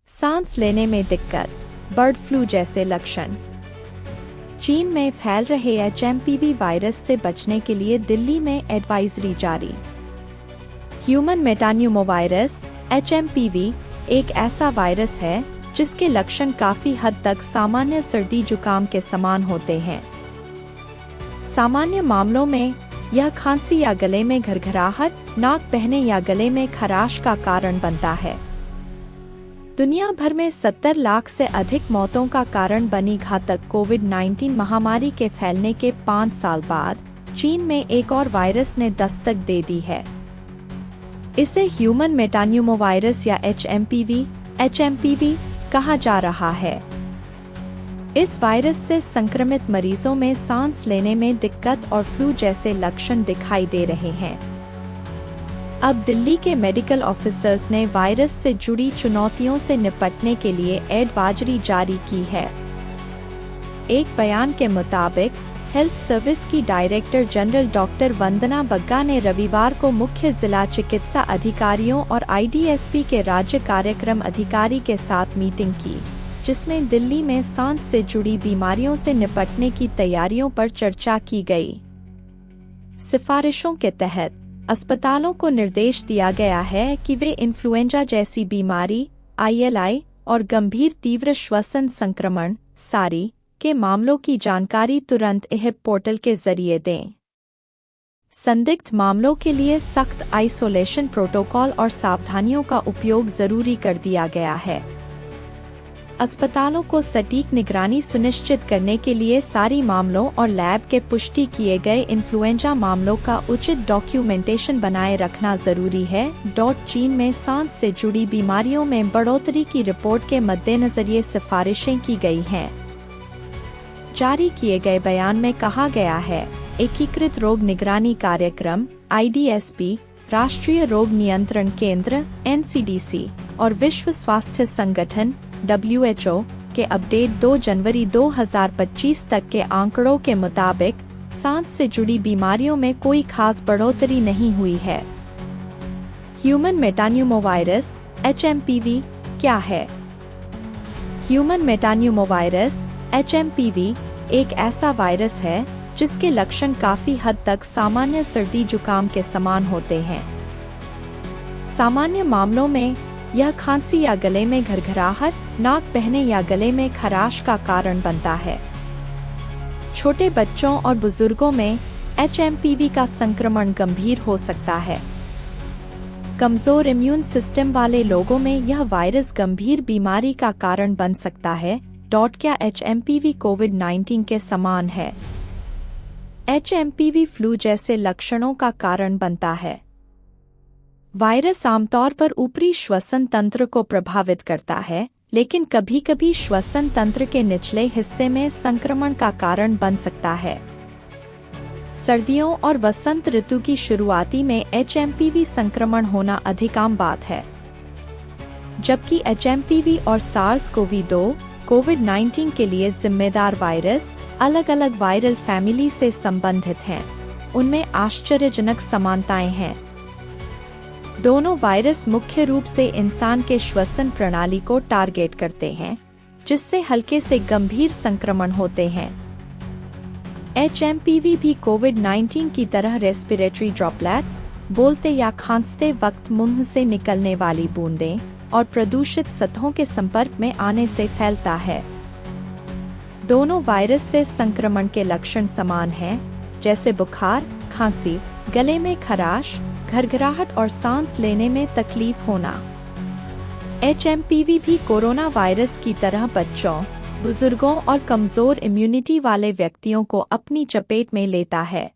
सांस लेने में दिक्कत, बर्ड फ्लू जैसे लक्षण। चीन में फैल रहे HMPV वायरस से बचने के लिए दिल्ली में एडवाइजरी जारी। ह्यूमन मेटान्यूमोवायरस HMPV एक ऐसा वायरस है जिसके लक्षण काफी हद तक सामान्य सर्दी जुकाम के समान होते हैं। सामान्य मामलों में यह खांसी या गले में घरघराहट, नाक बहने या गले में खराश का कारण बनता है। दुनिया भर में 70 लाख से अधिक मौतों का कारण बनी घातक कोविड-19 महामारी के फैलने के 5 साल बाद चीन में एक और वायरस ने दस्तक दे दी है। इसे ह्यूमन मेटान्यूमोवायरस या HMPV कहा जा रहा है। इस वायरस से संक्रमित मरीजों में सांस लेने में दिक्कत और फ्लू जैसे लक्षण दिखाई दे रहे हैं। अब दिल्ली के मेडिकल ऑफिसर्स ने वायरस से जुड़ी चुनौतियों से निपटने के लिए एडवाइजरी जारी की है। एक बयान के मुताबिक हेल्थ सर्विस की डायरेक्टर जनरल डॉक्टर वंदना बग्गा ने रविवार को मुख्य जिला चिकित्सा अधिकारियों और IDSP के राज्य कार्यक्रम अधिकारी के साथ मीटिंग की, जिसमें दिल्ली में सांस से जुड़ी बीमारियों से निपटने की तैयारियों पर चर्चा की गई। सिफारिशों के तहत अस्पतालों को निर्देश दिया गया है कि वे इन्फ्लुएंजा जैसी बीमारी, ILI और गंभीर तीव्र श्वसन संक्रमण सारी के मामलों की जानकारी तुरंत EHIP पोर्टल के जरिए दें। संदिग्ध मामलों के लिए सख्त आइसोलेशन प्रोटोकॉल और सावधानियों का उपयोग जरूरी कर दिया गया है। अस्पतालों को सटीक निगरानी सुनिश्चित करने के लिए सारी मामलों और लैब के पुष्टि किए गए इन्फ्लुएंजा मामलों का उचित डॉक्यूमेंटेशन बनाए रखना जरूरी है। चीन में सांस से जुड़ी बीमारियों में बढ़ोतरी की रिपोर्ट के मद्देनजर ये सिफारिशें की गई हैं। जारी किए गए बयान में कहा गया है, एकीकृत रोग निगरानी कार्यक्रम IDSP, राष्ट्रीय रोग नियंत्रण केंद्र NCDC और विश्व स्वास्थ्य संगठन WHO के अपडेट 2 जनवरी 2025 तक के आंकड़ों के मुताबिक सांस से जुड़ी बीमारियों में कोई खास बढ़ोतरी नहीं हुई है। ह्यूमन मेटान्यूमोवायरस HMPV क्या है? ह्यूमन मेटान्यूमोवायरस HMPV एक ऐसा वायरस है जिसके लक्षण काफी हद तक सामान्य सर्दी जुकाम के समान होते हैं। सामान्य मामलों में यह खांसी या गले में घरघराहट, नाक बहने या गले में खराश का कारण बनता है। छोटे बच्चों और बुजुर्गों में HMPV का संक्रमण गंभीर हो सकता है। कमजोर इम्यून सिस्टम वाले लोगों में यह वायरस गंभीर बीमारी का कारण बन सकता है। क्या HMPV कोविड-19 के समान है? HMPV फ्लू जैसे लक्षणों का कारण बनता है। वायरस आमतौर पर ऊपरी श्वसन तंत्र को प्रभावित करता है, लेकिन कभी-कभी श्वसन तंत्र के निचले हिस्से में संक्रमण का कारण बन सकता है। सर्दियों और वसंत ऋतु की शुरुआती में HMPV संक्रमण होना अधिक आम बात है, जबकि HMPV और SARS-CoV-2 कोविड-19 के लिए जिम्मेदार वायरस अलग-अलग वायरल फैमिली से संबंधित हैं। उनमें आश्चर्यजनक समानताएं हैं। दोनों वायरस मुख्य रूप से इंसान के श्वसन प्रणाली को टारगेट करते हैं, जिससे हल्के से गंभीर संक्रमण होते हैं। HMPV भी कोविड-19 की तरह रेस्पिरेटरी ड्रॉपलेट्स, बोलते या खांसते वक्त मुंह से निकलने वाली बूंदें और प्रदूषित सतहों के संपर्क में आने से फैलता है। दोनों वायरस से संक्रमण के लक्षण समान हैं, जैसे बुखार, खांसी, गले में खराश, घरघराहट और सांस लेने में तकलीफ होना। HMPV भी कोरोना वायरस की तरह बच्चों, बुजुर्गों और कमजोर इम्यूनिटी वाले व्यक्तियों को अपनी चपेट में लेता है।